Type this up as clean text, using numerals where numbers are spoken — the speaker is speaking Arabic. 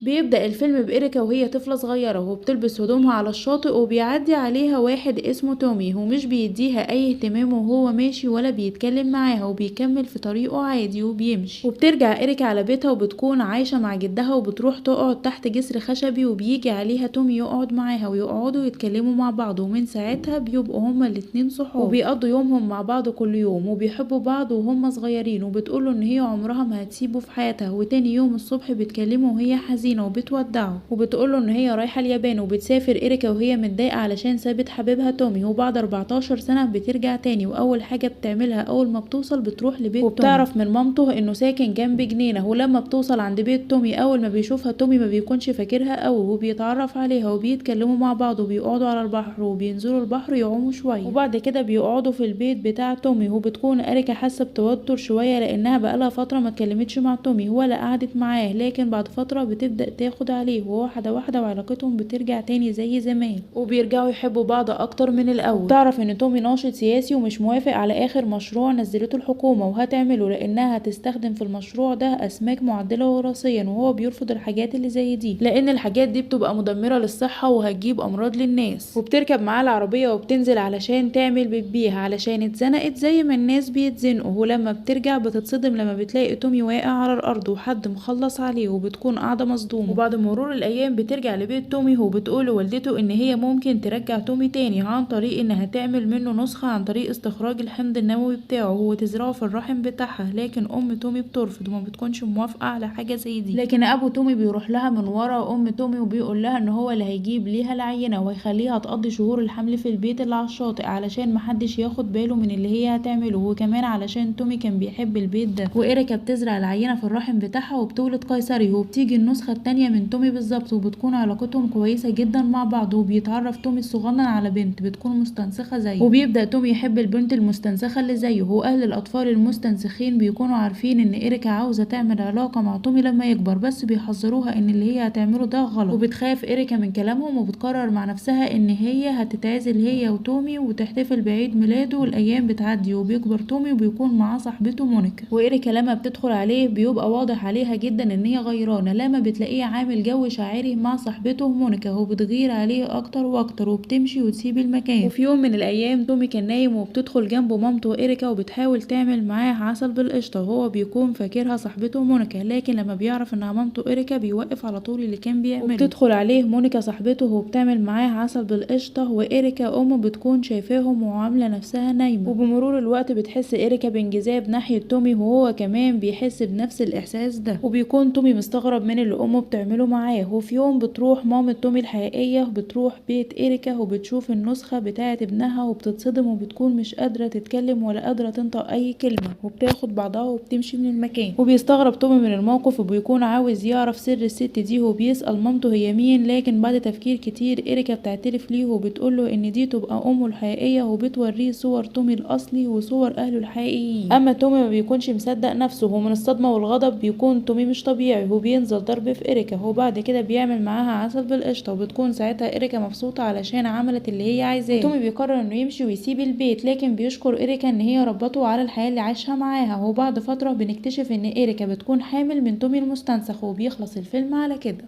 بيبدأ الفيلم بإريكا وهي طفلة صغيرة وبتلبس هدومها على الشاطئ، وبيعدي عليها واحد اسمه تومي ومش بيديها أي اهتمام وهو ماشي ولا بيتكلم معاها، وبيكمل في طريقه عادي وبيمشي. وبترجع إريكا على بيتها وبتكون عايشة مع جدها، وبتروح تقعد تحت جسر خشبي، وبيجي عليها تومي يقعد معاها ويقعدوا يتكلموا مع بعض، ومن ساعتها بيبقوا هما الاتنين صحاب وبيقضوا يومهم مع بعض كل يوم وبيحبوا بعض وهما صغيرين. وبتقوله ان هي عمرها ما هتسيبه في حياتها. وتاني يوم الصبح بتكلمه وهي حزينة وبتودعه، وبتقوله ان هي رايحة اليابان. وبتسافر إريكا وهي متضايقة علشان سابت حبيبها تومي. وبعد 14 سنة بترجع تاني، واول حاجة بتعملها اول ما بتوصل بتروح لبيت تومي، وبتعرف من مامته انه ساكن جنب جنينة. ولما بتوصل عند بيت تومي اول ما بيشوفها تومي ما بيكونش فاكرها قوي، وبيتعرف عليها وبيتكلموا مع بعض وبيقعدوا على البحر وبينزلوا البحر يعوموا شوية. وبعد كده بيقعدوا في البيت بتاع تومي. وبتكون إريكا حاسة بتوتر شوية لانها بقالها فترة ما اتكلمتش مع تومي ولا قعدت معاه، لكن بعد فترة بتبدأ تاخد عليه وواحدة واحدة، وعلاقتهم بترجع تاني زي زمان وبيرجعوا يحبوا بعض اكتر من الاول. تعرف ان تومي ناشط سياسي ومش موافق على اخر مشروع نزلته الحكومة وهتعمله، لانها هتستخدم في المشروع ده اسماك معدلة وراثيا، وهو بيرفض الحاجات اللي زي دي لان الحاجات دي بتبقى مدمرة للصحة وهتجيب امراض للناس. وبتركب معاه العربية وبتنزل علشان تعمل بيبيها علشان اتزنقت زي ما الناس بيتزنقوا. ولما بترجع بتتصدم لما بتلاقي تومي واقع على الارض وحد مخلص عليه، وبتكون قاعدة مصدومة. وبعد مرور الايام بترجع لبيت تومي وبتقول لوالدته ان هي ممكن ترجع تومي تاني عن طريق انها تعمل منه نسخة عن طريق استخراج الحمض النووي بتاعه وتزرعه في الرحم بتاعها. لكن ام تومي بترفض وما بتكونش موافقة على حاجة زي دي. لكن ابو تومي بيروح لها من ورا ام تومي وبيقول لها ان هو اللي هيجيب ليها العينة وهيخليها تقضي شهور الحمل في البيت اللي على الشاطئ علشان محدش ياخد باله من اللي هي هتعمله، وكمان علشان تومي كان بيحب البيت ده. وإريكا بتزرع العينة في الرحم بتاعها وبتولد قيصري، وبتيجي النسخة التانية من تومي بالظبط، وبتكون علاقتهم كويسة جدا مع بعض. وبيتعرف تومي الصغنن على بنت بتكون مستنسخة زيه، وبيبدأ تومي يحب البنت المستنسخة اللي زيه. واهل الاطفال المستنسخين بيكونوا عارفين ان إريكا عاوزة تعمل علاقة مع تومي لما يكبر، بس بيحذروها ان اللي هي هتعمله ده غلط. وبتخاف إريكا من كلامهم وبتقرر مع نفسها ان هي هتتعزل هي وتومي وتحتفل بعيد ميلاده. والايام بتعدي وبيكبر تومي وبيكون معاه صاحبته مونيكا. وإريكا لما بتدخل عليه بيبقى واضح عليها جدا ان هي غيرانة لما بتلاقيه عامل جو شاعري مع صاحبته مونيكا، وبتغير عليه اكتر واكتر وبتمشي وتسيب المكان. وفي يوم من الايام تومي كان نايم وبتدخل جنبه مامته إريكا وبتحاول تعمل معاه عسل بالقشطة، وهو بيكون فاكرها صاحبته مونيكا، لكن لما بيعرف انها مامته إريكا بيوقف على طول اللي كان بيعمله. وبتدخل عليه مونيكا صاحبته وبتعمل معاه عسل بالقشطة، وإريكا امه بتكون شايفاهم وعاملة نفسها نايمة. وبمرور الوقت بتحس إريكا بانجذاب ناحية تومي، وهو كمان بيحس بنفس الاحساس ده. وبيكون تومي مستغرب من اللي امه بتعمله معاه. وفي يوم بتروح مامة تومي الحقيقية بتروح بيت إريكا وبتشوف النسخة بتاعة ابنها وبتتصدم وبتكون مش قادرة تتكلم ولا قادرة تنطق اي كلمة، وبتاخد بعضها وبتمشي من المكان. وبيستغرب تومي من الموقف وبيكون عاوز يعرف سر الست دي، وبيسأل مامته هي مين. لكن بعد تفكير كتير إريكا بتعترف ليه وبتقوله ان دي تبقى امه الحقيقية، وبتوريه صور تومي الاصلي وصور اهله الحقيقيين. اما تومي ما بيكونش مصدق نفسه، ومن الصدمة والغضب بيكون تومي مش طبيعي وبينزل ضرب في إريكا. وبعد كده بيعمل معاها عسل بالقشطة، وبتكون ساعتها إريكا مبسوطة علشان عملت اللي هي عايزاه. تومي بيقرر انه يمشي ويسيب البيت، لكن بيشكر إريكا ان هي ربته على الحياة اللي عاشها معاها. وبعد فترة بنكتشف ان إريكا بتكون حامل من تومي المستنسخ، وبيخلص الفيلم على كده.